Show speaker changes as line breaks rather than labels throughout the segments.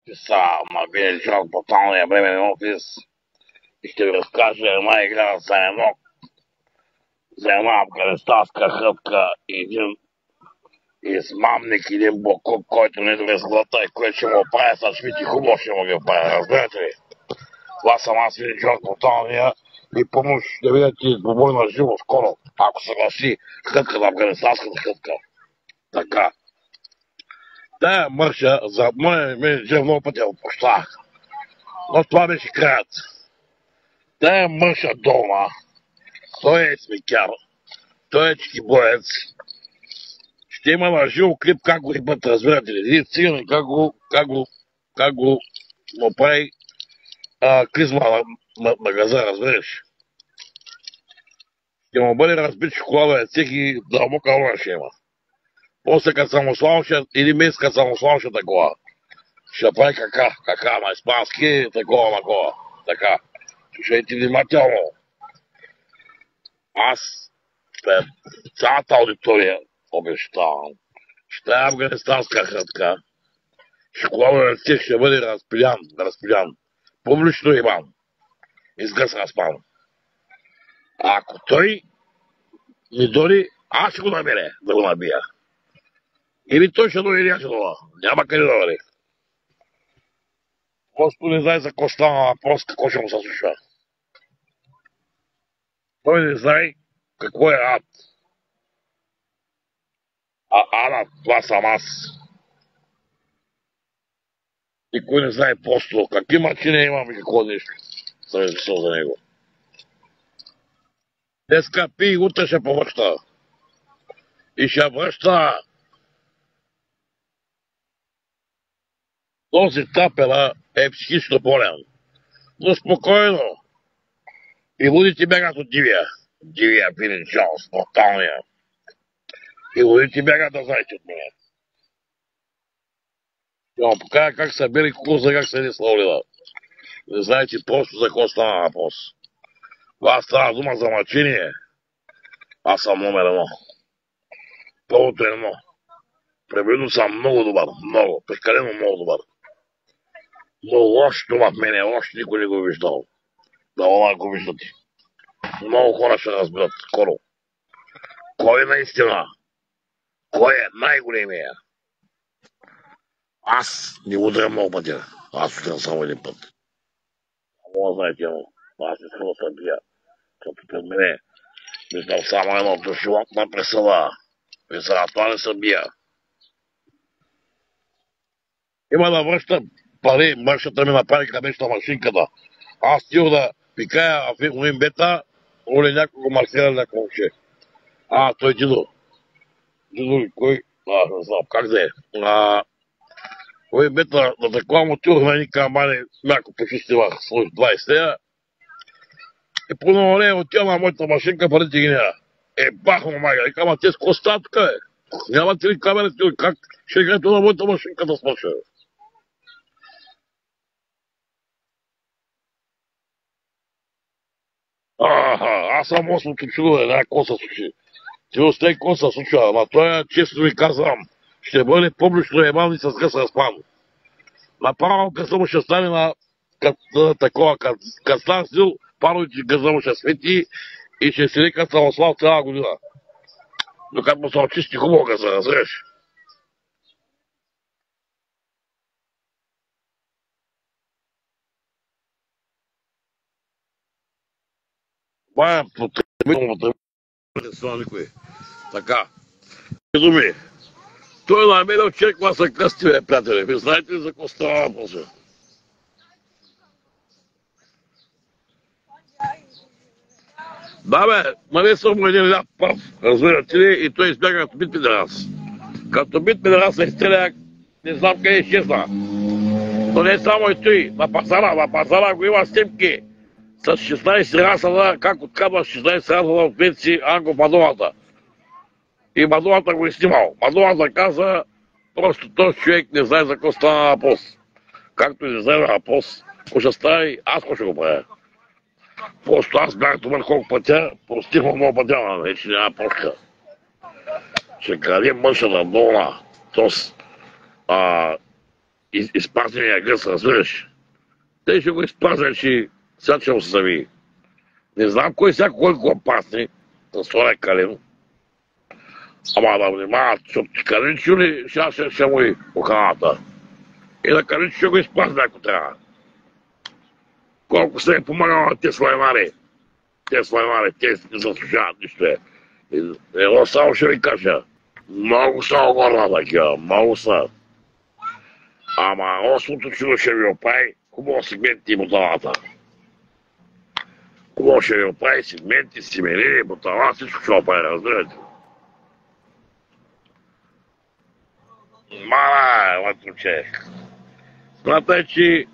Писал на величок тоталния временен офис и ще ви разкажа една игра за една афганистанска хътка и един измамник, един бокук, който не дове с глата и който ще му оправя с швити хубаво ще му ги оправя. Разбирате ли? Това съм аз величок тоталния и помощ ще видите избобой на живо скоро, ако се гласи хътката, афганистанската хътка. Така. Тая мърша за моя менеджер много пъти я опрощах. Но това беше краят. Тая мърша дома, той е смекяр, той е чекибоец. Ще има на живо клип как го рибат, разбирате ли? Един циган и как го му прави клизма на газа, разбираш? Ще му бъде разбит шоколаден цех и дълбока луна ще има. После като самославно един месец като самославно ще такова. Ще прави кака на испански, такова. Така. Слушайте внимателно. Аз пред цялата аудитория обещавам, ще е афганистанска хътка. Шоколадният цех ще бъде разпилян. Публично имам. Изгъс разпан. А ако той ми дори, аз ще го намеря да го набия. Или той ще дойде някъде. Няма къде да бъде. Господи, знае за какво става въпрос, какво ще му се случва. Той не знае какво е ад. А адът, това съм аз. Никой не знае просто какви мъчения имам и какво нещо. Съм измислил за него. Днеска пи и утре ще повръща. И ще връща този тапела е психично болен. Но спокойно. И водите бягат от дивия Билли Джонс, бруталния. И водите бягат да знаете от мене. Ще му покажа как са били кукуса, как са ни славлива. Не знаете просто за какво стана въпрос. Това става дума за мъчение. Аз съм номер едно. Първото е едно. Пребедно съм много добър. Много. Прекалено много добър. Но лошото в мене, още никой не го виждал. Да го виждате. Много хора ще разберат скоро. Кой е наистина? Кой е най-големия? Аз не удрям много пъти. Аз удрям само един път. Мога знаете, аз искам да се бия. Като пред мене виждам само едното животна присъда. И сега това не се бия. Има да връщам пари, мършата ми направи къдеща машинката. Аз стил да пикая в един бета, или някого маркира на момче. Той Дидо. Дидо, кой? Не знам, как да е. Кой бета на такова му тюрх на едни камбани, мяко почистила служи 20 лея. И по намаление отива на моята машинка, парите ги няма. Бах му мага, и кама, те с коста тук е. Нямате ли камерите, как ще играте на моята машинка да смърша? Аз съм осмото чудо, какво се случи. Ти остай какво се случва, ама той често ви казвам, ще бъде публично ебан и с гъс разпан. Направо къса му ще стане на такова, като стан сил, паровите гъза му ще свети и ще седи като самослав цяла година. Но като му се очисти хубаво гъза, разбереш. Това е потребително никой. Така. Думи. Той е намерил черква са кръсти, приятели. Ви знаете ли за какво става въпрос? Да, нали съм му един ляп прав, разбирате ли, и той избяга като бит пидерас. Като бит пидерас се изстреля, не знам къде изчезна. Но не само и той, на пазара го има снимки с 16 расала, как открадва 16 расала от Венци Анго Мадоната. И Мадоната го е снимал. Мадоната каза, просто този човек не знае за какво стана въпрос. Както и не знае за въпрос, ако ще стане, аз ще го правя. Просто аз бях добър колко пътя, простих му много пътя, вече няма прошка. Ще краде мъжа на долна. Тоест, изпразнения гъс, разбираш. Те ще го изпразнят, че сега ще остави. Не знам кой го пасне, да сложа Калин. Ама да внимават, защото Калин чули, ще му и охраната. И на Калин ще го изпразне, ако трябва. Колко се е помагал на тези слаймари. Те не заслужават нищо. Едно само ще ви кажа. Много са огорна такива, много са. Ама осмото чудо ще ви оправи хубаво сегменти и буталата. Хубаво ще ви оправи сегменти, семенини, бутала, всичко ще оправи, разбирате. Мала, лътуче. Смятай, че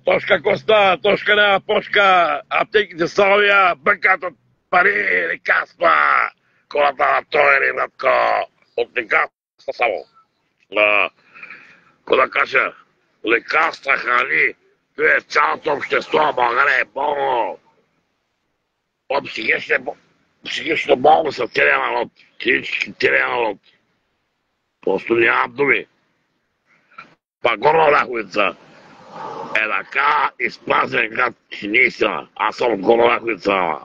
Тошка Коста, Тошка няма почка, аптеките Салвия, бъкат от пари, лекарства, колата на Тойери, братко, от лекарства само. Какво да кажа, лекарства, храни, цялото общество, България е болно. От психично болно са целия народ, целия народ. Просто нямам думи. Па Горна Оряховица е така изпразнен град, че наистина. Аз съм от Горна Оряховица,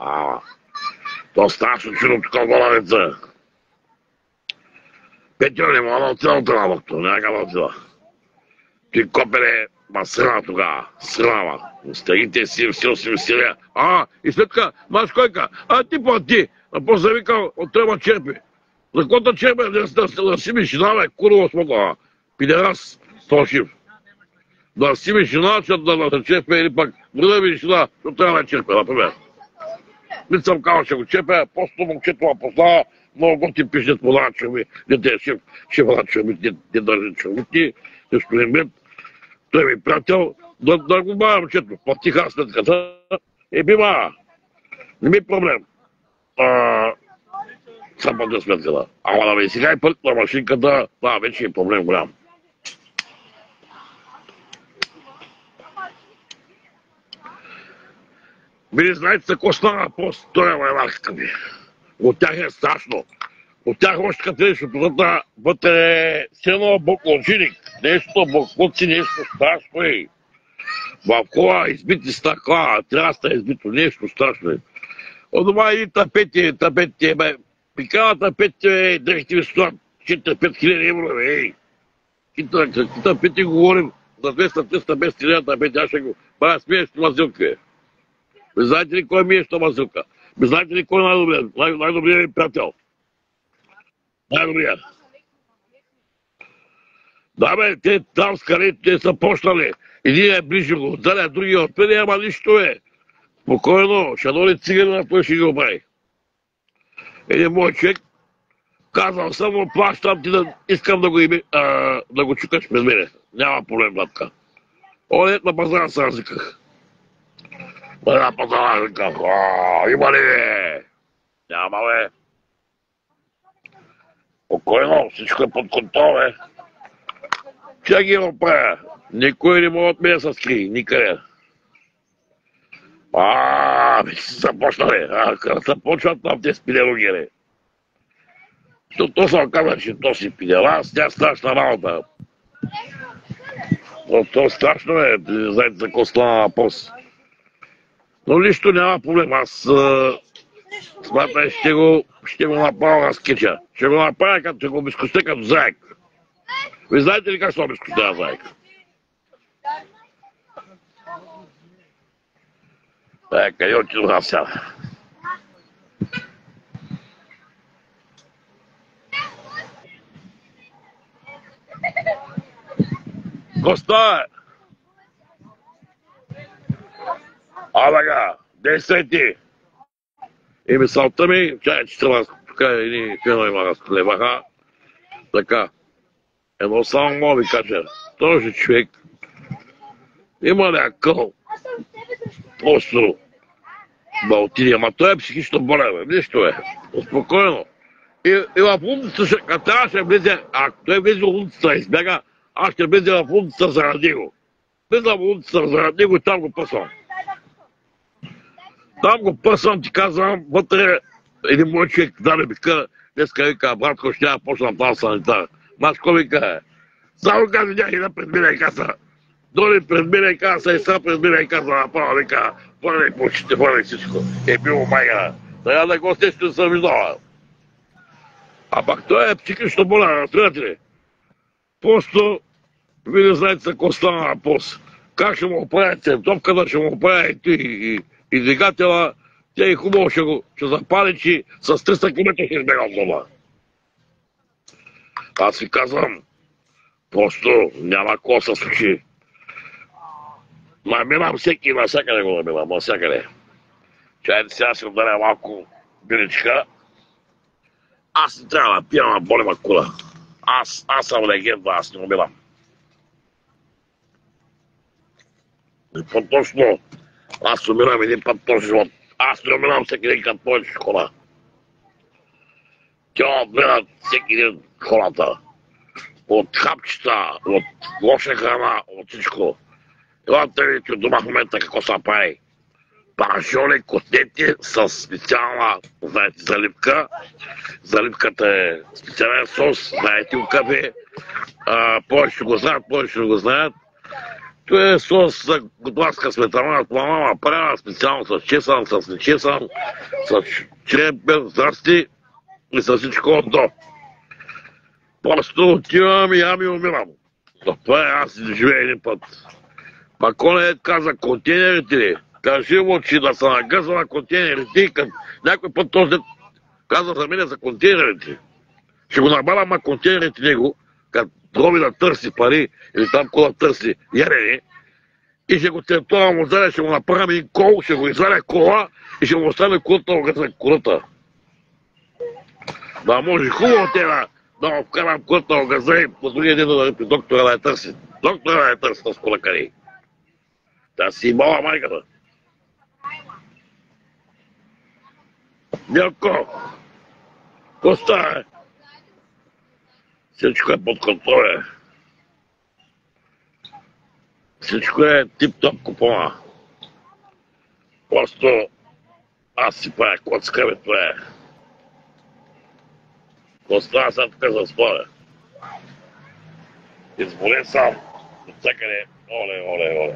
то страшно чудо тук в Горна Оряховица. Петио не мога да отида от работа, няма как да отида. Той Копеле, срина тогава, срина, стегите си, си веселия. И следка, маш койка, ти плати, после викал, от треба черпи. За каквото черпи, да си ми жена, бе, курва смогла, пидерас, фалшив. Да си ми жена, защото да черпи, или пък друга ми жена, защото трябва да черпи, например. Мит съм казал, ще го черпя, просто момчето ма познава, много готин пишет му на черми, не те е шеф на черми, не държи чермити, също не мет. Той ми приятел, да го бая момчето, платиха сметката, бима, не ми проблем. Съм платил сметката. Ама да ме сега и път на машинката, това вече е проблем голям. Вие знаете за какво стана въпрос, той е лайварката ми. От тях е страшно. От тях още като нещо, вътре е сено боклоджиник, нещо боклоци, нещо страшно е. В кола избити стъкла, трябва да е избито, нещо страшно е. От дома един тапети, пикава тапети, дрехте ви стоят 4-5 хиляди евро, ей. И тапети говорим за 200-300 без хиляди тапети, аз ще го правя смееща мазилка, е. Вие знаете ли кой е миеща мазилка? Вие знаете ли кой е най-добрият ми приятел? Най-добрият. Да бе, те там с карето те са почнали. Един е ближи го отзаля, другия отпеде, ама нищо е. Спокойно, ще доли цигарина, той ще го прави. Един мой човек, казал съм, но плащам ти да искам да го чукаш пред мене. Няма проблем, братка. Олет на пазара се разликах. На пазара разликах. Има ли бе? Няма бе. Спокойно, всичко е под контрол, бе. Ще ги оправя. Никой не може от мен да се скрие, никъде. Вече са започнали. Като са почват там те спиделогери. То съм казал, че то си пидела, с тя страшна работа. Но то страшно е, знаете за какво стана въпрос. Но нищо няма проблем, аз смятай, ще го направя на скетча. Ще го направя като го обезкостя като заек. Вие знаете ли как се обезкостя заек? Къде отидох аз сега? Коста е! Така, действай ти! И мисълта ми, чай, че тук едни фенове ма разклеваха. Така, едно само мога ви кажа, този човек има някакъв просто да отиде, ама той е психично болен, нищо е, спокойно. И в улицата, като трябваше влезе, той влезе в улицата, избяга, аз ще влезе в улицата заради него. Влезам в улицата заради него и там го пъсвам. Там го пъсвам, ти казвам, вътре един мой човек даде бика, днеска вика, братко, ще я почнам там санитар. Знаеш, ко вика е? Samo kaže njah da predmira i casa. Dole predmira i casa i sad predmira i casa na pravo neka, pone počite, pone всичко. Е било майка. Трябва да го сещате съм издала. А пак той е психично болен, разбирате ли? Просто, вие не знаете за какво стана въпрос. Как ще му оправят центовката, ще му оправят и двигателя, тя и хубаво ще запали, че с 300 км ще избега от дома. Аз ви казвам, просто няма какво се случи. Намирам всеки, навсякъде го намирам, навсякъде. Чайде сега ще ударя малко биричка. Аз не трябва да пия на болема кула. Аз съм легенда, аз не умирам. И по-точно, аз умирам един път този живот. Аз не умирам всеки ден като повече хора. Тя умират всеки ден хората. От хапчета, от лоша храна, от всичко. Елате видите от дома в момента какво се прави. Парашоли, котлети с специална, знаете, заливка. Заливката е специален сос, знаете какъв е. Повече го знаят, повече го знаят. Това е сос за готварска сметана от мама, правена специално с чесан, с нечесан, с черен без здрасти и с всичко отдо. Просто отивам и ям и умирам. Но това е аз и живея един път. Пак он каза контейнерите ли? Кажи му, че да се нагъзва на контейнерите и някой път този каза за мен за контейнерите. Ще го набавя на контейнерите него, като дроби да търси пари или там кола търси ядене и ще го тентувам отзаде, ще го направим един кол, ще го извадя кола и ще му оставя колата огъзна колата. Да може хубаво те да му вкарам колата огъзна и по другия ден да при доктора да я търси. Доктора да я търси с кола къде. Да си имала майката. Милко, какво става? Всичко е под контроля. Всичко е тип-топ купона. Просто аз си правя коцка, бе, това е. Какво става сега тук за споря? Изболен сам от всякъде. Оле.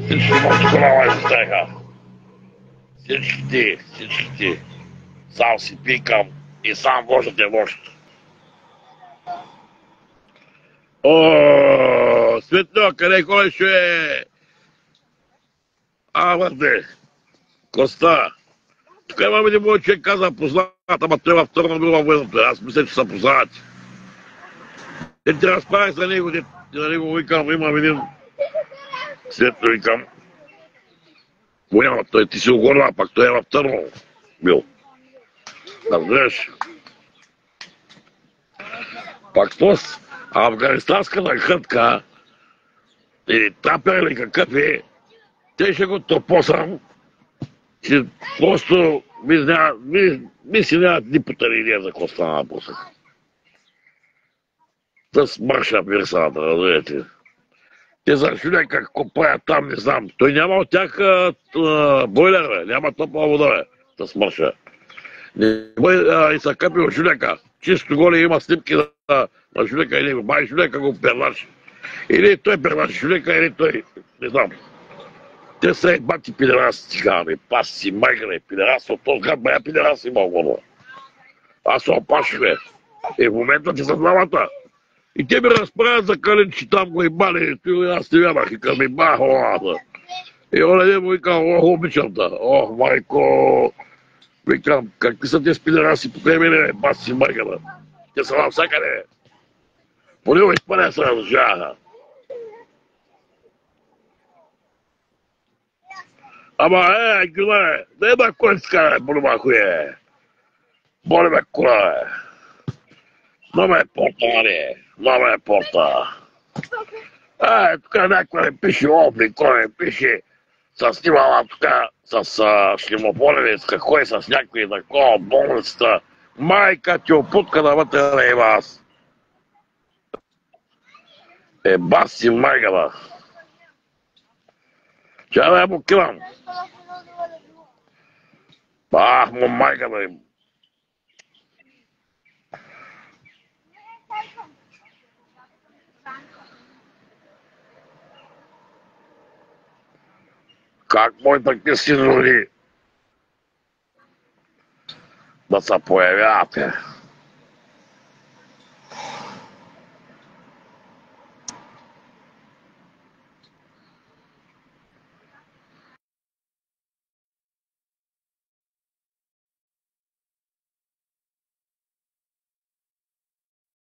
Всички мочко на лай заставиха. Всички ти. Сам си пикам и сам вождат е вожд. О, Светло, къде ходиш, бе? Върде. Коста. Тук имам един мой човек, каза познат, ама той във второ бил във военното. Аз мисля, че са познати. Те ти разправях за него, на него викам, имам един Светло, викам. Няма, той ти си огорна, пак той е в Търново бил. Разбираш? Пак с афганистанската хътка или трапер или какъв е, те ще го топосам, че просто ми си нямат ни потали идея за какво стана въпроса. С марша пирсаната, разбирате. Те за човека какво правят там, не знам. Той няма от тях бойлер, бе. Няма топла вода, бе, с марша. И са къпи от човека. Чисто горе има снимки на човека и него. Май човека го перлаш. Или той перлаш човека, или той, не знам. Те са бати пидераси цигани, паси, майгане, пидераси, от този град бая пидераси има огонва. Аз се опаших, бе. И в момента ти са двамата. И те ми разправят за Калин, че там го имали, и аз не вярвах, и към има хората. И он един му викам, обичам да, майко, викам, какви са тези пидераси покрай мене, баси майката. Те са навсякъде. По него изпъня се разжаха. Ама, гледай, да има кой си кара, болема хуе. Болеме кура, non me porta male, non me porta. Тук някой не пише облик, кой не пише с снимала тук с шлемополеви, с какво е с някакви такова болницата. Майка ти опутка навътре да има аз. Бас си майката. Чай да я покивам. Му майката им. Как моите си жени да се появявате